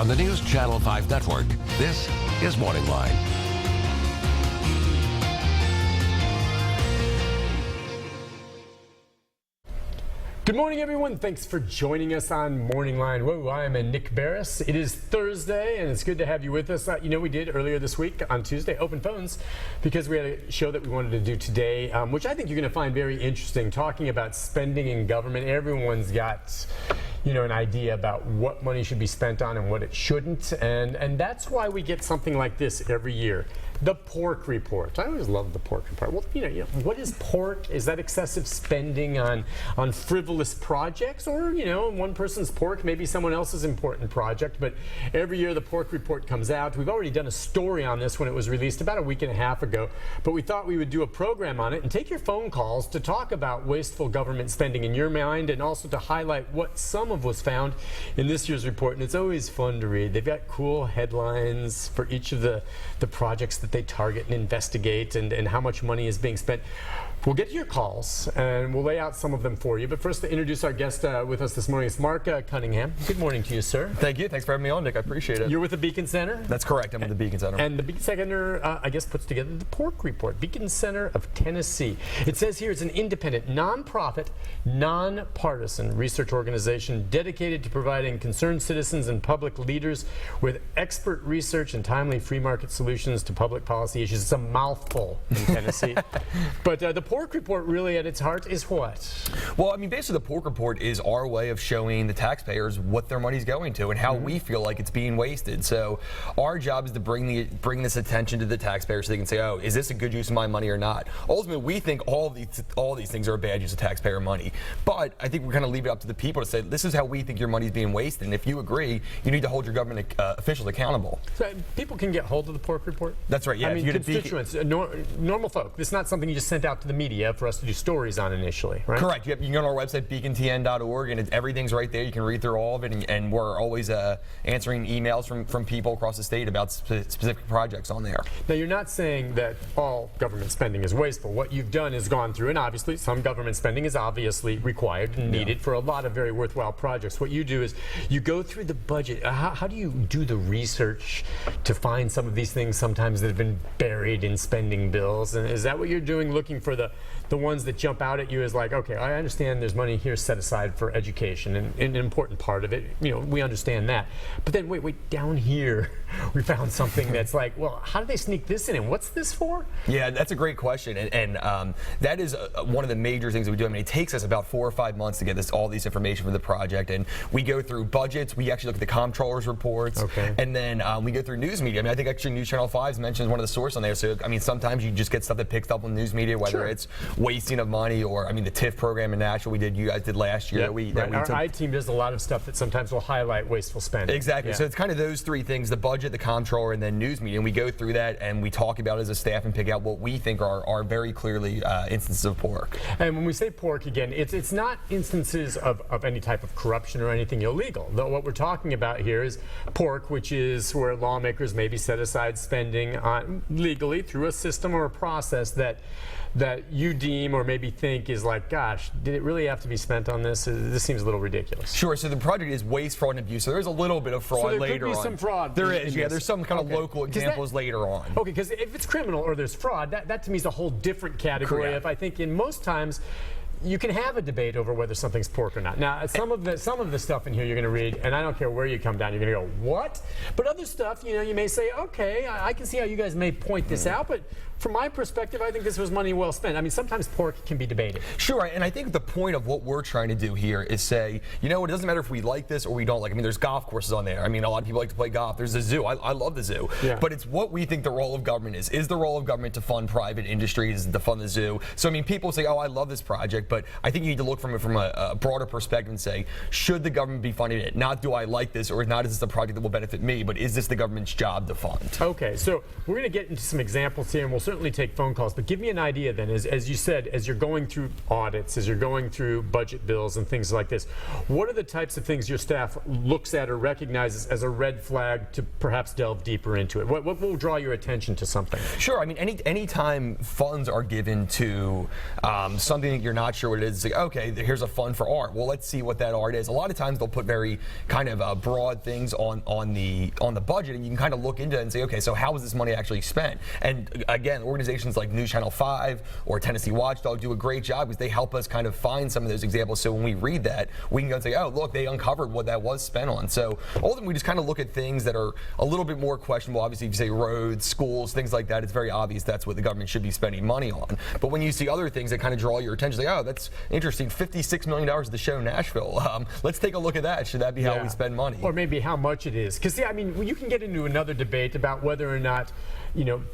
From the News Channel 5 Network, this is MorningLine. Good morning, everyone. Thanks for joining us on MorningLine. Whoa, I am Nick Barris. It is Thursday, and it's good to have you with us. We did earlier this week on Tuesday, open phones, because we had a show that we wanted to do today, which I think you're going to find very interesting, talking about spending in government. Everyone's got an idea about what money should be spent on and what it shouldn't, and that's why we get something like this every year. The pork report. I always love the pork report. Well, what is pork? Is that excessive spending on frivolous projects? Or, one person's pork, maybe someone else's important project. But every year the pork report comes out. We've already done a story on this when it was released about a week and a half ago. But we thought we would do a program on it and take your phone calls to talk about wasteful government spending in your mind, and also to highlight what some of was found in this year's report. And it's always fun to read. They've got cool headlines for each of the projects that they target and investigate, and how much money is being spent. We'll get to your calls, and we'll lay out some of them for you. But first, to introduce our guest with us this morning, it's Mark Cunningham. Good morning to you, sir. Thank you. Thanks for having me on, Nick. I appreciate it. You're with the Beacon Center? That's correct. I'm with the Beacon Center. And the Beacon Center, puts together the pork report. Beacon Center of Tennessee. It says here it's an independent, nonprofit, nonpartisan research organization dedicated to providing concerned citizens and public leaders with expert research and timely free market solutions to public policy issues. It's a mouthful in Tennessee. But the pork report, really at its heart, is what? Well, basically the pork report is our way of showing the taxpayers what their money's going to and how we feel like it's being wasted. So our job is to bring this attention to the taxpayers so they can say, oh, is this a good use of my money or not? Ultimately, we think all these things are a bad use of taxpayer money. But I think we're going to leave it up to the people to say, this is how we think your money's being wasted. And if you agree, you need to hold your government officials accountable. So people can get hold of the pork report? That's right, yeah. Constituents, normal folk. This is not something you just sent out to the media for us to do stories on initially, right? Correct. You can go on our website, beacontn.org, and everything's right there. You can read through all of it, and we're always answering emails from people across the state about specific projects on there. Now, you're not saying that all government spending is wasteful. What you've done is gone through, and obviously some government spending is obviously required and needed for a lot of very worthwhile projects. What you do is you go through the budget. How do you do the research to find some of these things sometimes that have been buried in spending bills? And is that what you're doing, looking for the ones that jump out at you as like, okay, I understand there's money here set aside for education and an important part of it. We understand that. But then wait, down here we found something that's like, well, how did they sneak this in and what's this for? Yeah, that's a great question. And that is one of the major things that we do. It takes us about 4 or 5 months to get all these information for the project. And we go through budgets. We actually look at the comptroller's reports. Okay. And then we go through news media. I think actually News Channel 5 mentions one of the sources on there. So, sometimes you just get stuff that picks up on news media, whether it's wasting of money or, the TIF program in Nashville you guys did last year. Yep. Our I-team does a lot of stuff that sometimes will highlight wasteful spending. Exactly. Yeah. So it's kind of those three things, the budget, the comptroller, and then news media. And we go through that and we talk about it as a staff and pick out what we think are very clearly instances of pork. And when we say pork, again, it's not instances of any type of corruption or anything illegal. Though what we're talking about here is pork, which is where lawmakers maybe set aside spending legally through a system or a process that you deem or maybe think is like, gosh, did it really have to be spent on this? This seems a little ridiculous. Sure. So the project is waste, fraud, and abuse. So there's a little bit of fraud later on. So there could be some fraud. There is. Yeah. There's some kind of local examples later on. Okay. Because if it's criminal or there's fraud, that to me is a whole different category. Correct. If I think in most times, you can have a debate over whether something's pork or not. Now, some of the stuff in here you're going to read, and I don't care where you come down, you're going to go, what? But other stuff, you may say, okay, I can see how you guys may point this out, but from my perspective, I think this was money well spent. Sometimes pork can be debated. Sure, and I think the point of what we're trying to do here is say, it doesn't matter if we like this or we don't like it. There's golf courses on there. A lot of people like to play golf. There's a zoo. I love the zoo. Yeah. But it's what we think the role of government is. Is the role of government to fund private industries, to fund the zoo? So, people say, oh, I love this project, but I think you need to look from it from a broader perspective and say, should the government be funding it? Not do I like this, or not is this a project that will benefit me, but is this the government's job to fund? Okay, so we're going to get into some examples here, and we'll certainly take phone calls, but give me an idea then, as you said, as you're going through audits, as you're going through budget bills and things like this, what are the types of things your staff looks at or recognizes as a red flag to perhaps delve deeper into it? What will draw your attention to something? Sure, any time funds are given to something that you're not sure what it is, it's like, okay, here's a fund for art. Well, let's see what that art is. A lot of times they'll put very kind of broad things on the budget, and you can kind of look into it and say, okay, so how was this money actually spent? And again, organizations like News Channel 5 or Tennessee Watchdog do a great job because they help us kind of find some of those examples. So when we read that, we can go and say, oh, look, they uncovered what that was spent on. So ultimately, we just kind of look at things that are a little bit more questionable. Obviously, if you say roads, schools, things like that, it's very obvious that's what the government should be spending money on. But when you see other things that kind of draw your attention, like, oh, that's interesting, $56 million at the show in Nashville. Let's take a look at that. Should that be how we spend money? Or maybe how much it is. Because, I mean, you can get into another debate about whether or not,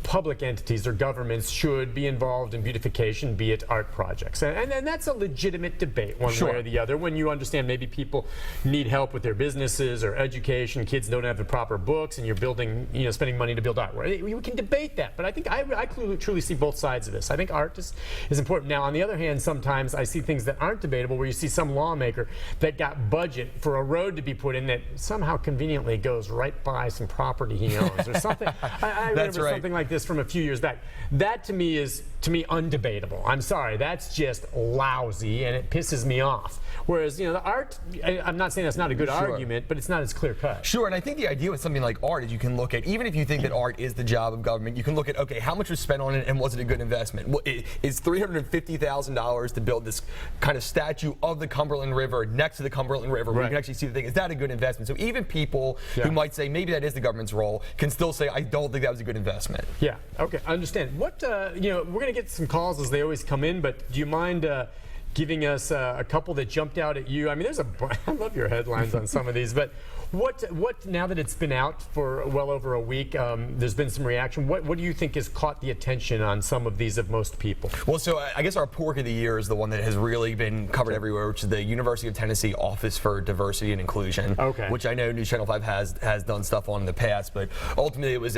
public entities or governments should be involved in beautification, be it art projects. And that's a legitimate debate, one way or the other, when you understand maybe people need help with their businesses or education, kids don't have the proper books, and you're building, spending money to build art. We can debate that, but I think I truly see both sides of this. I think art is important. Now, on the other hand, sometimes I see things that aren't debatable, where you see some lawmaker that got budget for a road to be put in that somehow conveniently goes right by some property he owns or something. I remember something like this from a few years back. That to me is undebatable. I'm sorry, that's just lousy, and it pisses me off. Whereas, the art, I'm not saying that's not a good argument, but it's not as clear cut. Sure, and I think the idea with something like art is you can look at, even if you think that art is the job of government, you can look at, okay, how much was spent on it and was it a good investment? Is $350,000 to build this kind of statue of the Cumberland River next to the Cumberland River where you can actually see the thing? Is that a good investment? So even people who might say maybe that is the government's role can still say, I don't think that was a good investment. Yeah, okay, I understand. What, we're going to get some calls as they always come in, but do you mind giving us a couple that jumped out at you? I mean, I love your headlines on some of these, but what now that it's been out for well over a week, there's been some reaction. What do you think has caught the attention on some of these of most people? Well, so I guess our pork of the year is the one that has really been covered everywhere, which is the University of Tennessee Office for Diversity and Inclusion, which I know News Channel 5 has done stuff on in the past, but ultimately it was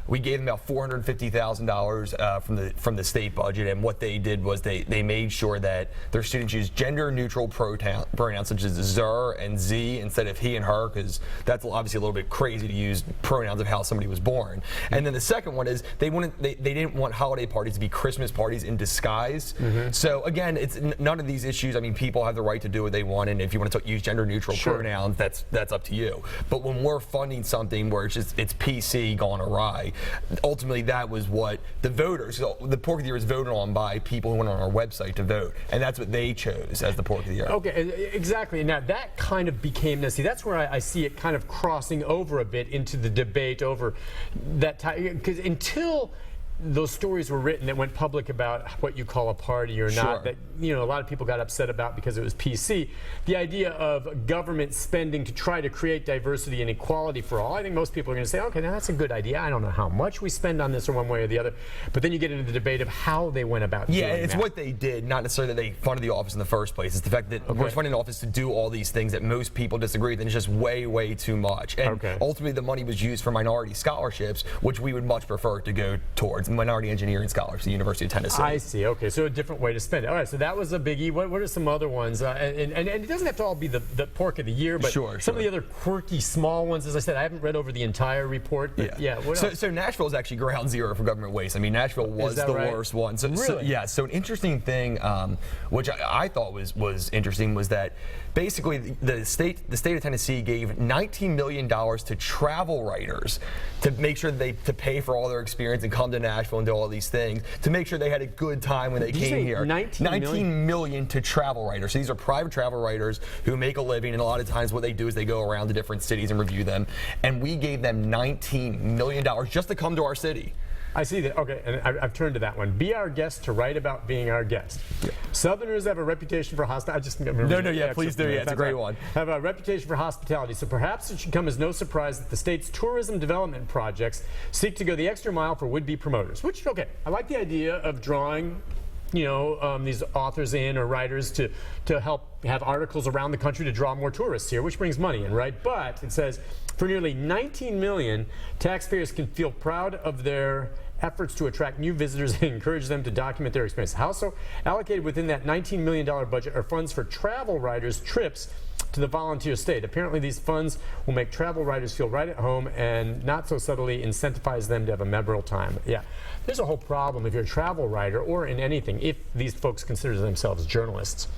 we gave them about $450,000 from the state budget, and what they did was they made sure that their students use gender-neutral pronouns such as zer and z instead of he and her, because that's obviously a little bit crazy to use pronouns of how somebody was born. And then the second one is they didn't want holiday parties to be Christmas parties in disguise. So again, it's none of these issues. I mean, people have the right to do what they want, and if you want to use gender-neutral pronouns, that's up to you. But when we're funding something where it's PC gone awry, ultimately that was what the voters, so the pork of the year is voted on by people who went on our website to vote, and that's what they chose as the pork of the year. Okay, exactly. Now that kind of became, that's where I see it kind of crossing over a bit into the debate over that time, because until those stories were written that went public about what you call a party or not, that a lot of people got upset about because it was PC. The idea of government spending to try to create diversity and equality for all, I think most people are going to say, okay, now that's a good idea. I don't know how much we spend on this or one way or the other. But then you get into the debate of how they went about doing it's that. what they did, not necessarily that they funded the office in the first place. It's the fact that we're funding the office to do all these things that most people disagree with, and it's just way, way too much. And ultimately the money was used for minority scholarships, which we would much prefer to go towards minority engineering scholars at the University of Tennessee. I see. Okay, so a different way to spend it. All right, so that was a biggie. What are some other ones? And it doesn't have to all be the pork of the year, but some of the other quirky small ones. As I said, I haven't read over the entire report. But so Nashville is actually ground zero for government waste. I mean, Nashville was the worst one. So, really? So an interesting thing, which I thought was interesting, was that basically the state of Tennessee gave $19 million to travel writers to make sure that to pay for all their experience and come to Nashville and do all these things, to make sure they had a good time when they came here. 19 million to travel writers. So these are private travel writers who make a living, and a lot of times what they do is they go around to different cities and review them. And we gave them $19 million just to come to our city. I see that. Okay, and I've turned to that one. Be our guest to write about being our guest. Southerners have a reputation for hospitality. Please do. It's a great one. Have a reputation for hospitality, so perhaps it should come as no surprise that the state's tourism development projects seek to go the extra mile for would-be promoters. Which, okay, I like the idea of drawing these authors in or writers to help have articles around the country to draw more tourists here, which brings money in, right? But it says for nearly 19 million, taxpayers can feel proud of their efforts to attract new visitors and encourage them to document their experience. Also allocated within that $19 million budget are funds for travel writers' trips to the volunteer state. Apparently these funds will make travel writers feel right at home and not so subtly incentivize them to have a memorable time. Yeah, there's a whole problem if you're a travel writer or in anything, if these folks consider themselves journalists,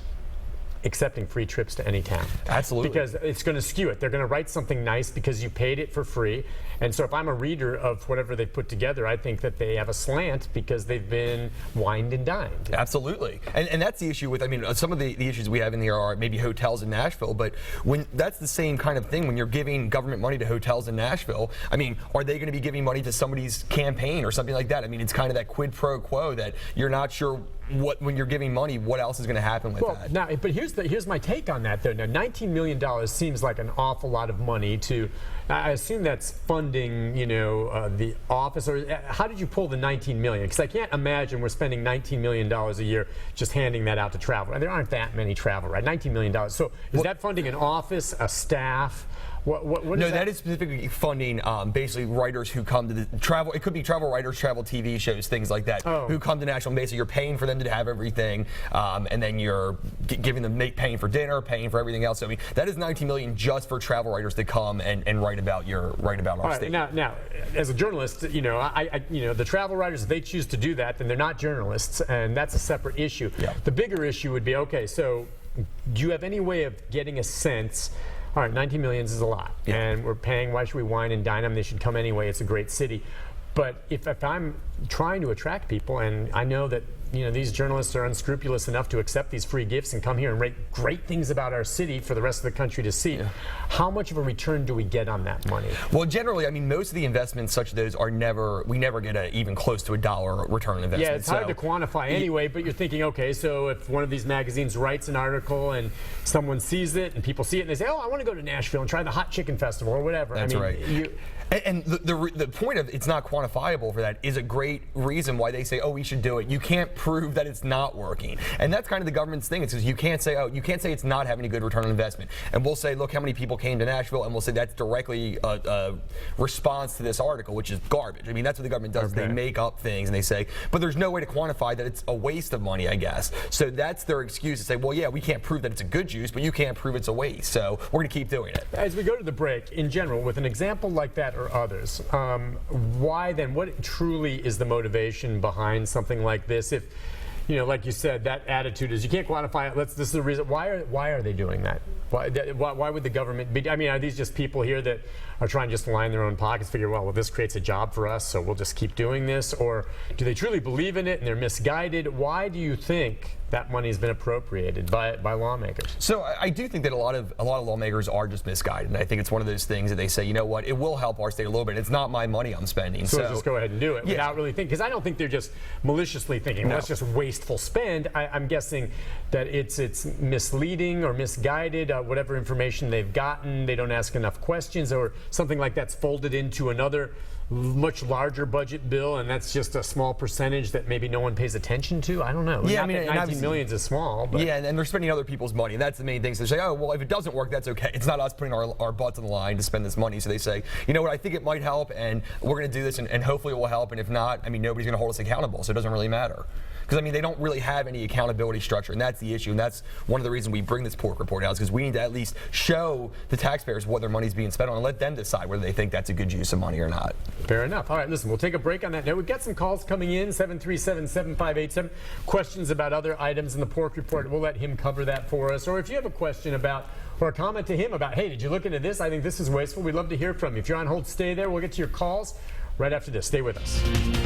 accepting free trips to any town. Absolutely. Because it's going to skew it. They're going to write something nice because you paid it for free. And so if I'm a reader of whatever they put together, I think that they have a slant because they've been wined and dined. Absolutely. And that's the issue with, I mean, some of the issues we have in here are maybe hotels in Nashville, but when that's the same kind of thing when you're giving government money to hotels in Nashville, I mean, are they going to be giving money to somebody's campaign or something like that? I mean, it's kind of that quid pro quo that you're not sure when you're giving money, what else is going to happen with that? Now, but here's my take on that, though. Now, $19 million seems like an awful lot of money to. I assume that's funding, the office. Or how did you pull the $19 million? Because I can't imagine we're spending $19 million a year just handing that out to travel. And there aren't that many travel, right? $19 million. So is that funding an office, a staff? What no, that is specifically funding basically writers who come to the travel. It could be travel writers, travel TV shows, things like that, who come to Nashville. And basically, you're paying for them to have everything, and then you're giving them paying for dinner, paying for everything else. So, I mean, that is $19 million just for travel writers to come and write about our state. Now, as a journalist, the travel writers, if they choose to do that, then they're not journalists, and that's a separate issue. Yeah. The bigger issue would be, okay, so do you have any way of getting a sense? All right, 19 million is a lot, and we're paying. Why should we wine and dine them? They should come anyway. It's a great city. But if I'm trying to attract people, and I know that these journalists are unscrupulous enough to accept these free gifts and come here and write great things about our city for the rest of the country to see, how much of a return do we get on that money? Well, generally, I mean, most of the investments such as those we never get even close to $1 return on investment. Yeah, it's hard to quantify anyway, but you're thinking, okay, so if one of these magazines writes an article and someone sees it and people see it and they say, oh, I want to go to Nashville and try the hot chicken festival or whatever. That's right. And the point of it's not quantifiable for that is a great reason why they say, oh, we should do it. You can't prove that it's not working. And that's kind of the government's thing. It's because you can't say it's not having a good return on investment. And we'll say, look how many people came to Nashville, and we'll say that's directly a response to this article, which is garbage. I mean, that's what the government does. Okay. They make up things and they say, but there's no way to quantify that it's a waste of money, I guess. So that's their excuse to say, well, yeah, we can't prove that it's a good use, but you can't prove it's a waste. So we're going to keep doing it. As we go to the break, in general, with an example like that or others, why then, what truly is the motivation behind something like this? If, like you said, that attitude is you can't quantify it. This is the reason. Why are they doing that? Why would the government be? I mean, are these just people here that are trying just to line their own pockets, figure, well, this creates a job for us, so we'll just keep doing this? Or do they truly believe in it and they're misguided? Why do you think that money has been appropriated by lawmakers? So I do think that a lot of lawmakers are just misguided. And I think it's one of those things that they say, you know what, it will help our state a little bit. It's not my money I'm spending. So let's just go ahead and do it without really thinking. Because I don't think they're just maliciously thinking, well, that's just wasteful spend. I'm guessing that it's misleading or misguided, whatever information they've gotten. They don't ask enough questions, or something like that's folded into another much larger budget bill, and that's just a small percentage that maybe no one pays attention to. I don't know. Yeah, I mean, 19 million is small. But yeah, and they're spending other people's money, and that's the main thing. So they say, oh, well, if it doesn't work, that's okay. It's not us putting our butts on the line to spend this money. So they say, you know what, I think it might help, and we're going to do this, and hopefully it will help. And if not, I mean, nobody's going to hold us accountable, so it doesn't really matter. Because, I mean, they don't really have any accountability structure, and that's the issue. And that's one of the reasons we bring this pork report out, because we need to at least show the taxpayers what their money's being spent on and let them decide whether they think that's a good use of money or not. Fair enough. All right, listen, we'll take a break on that note. We've got some calls coming in, 737-7587. Questions about other items in the pork report. We'll let him cover that for us. Or if you have a question about, or a comment to him about, hey, did you look into this? I think this is wasteful. We'd love to hear from you. If you're on hold, stay there. We'll get to your calls right after this. Stay with us.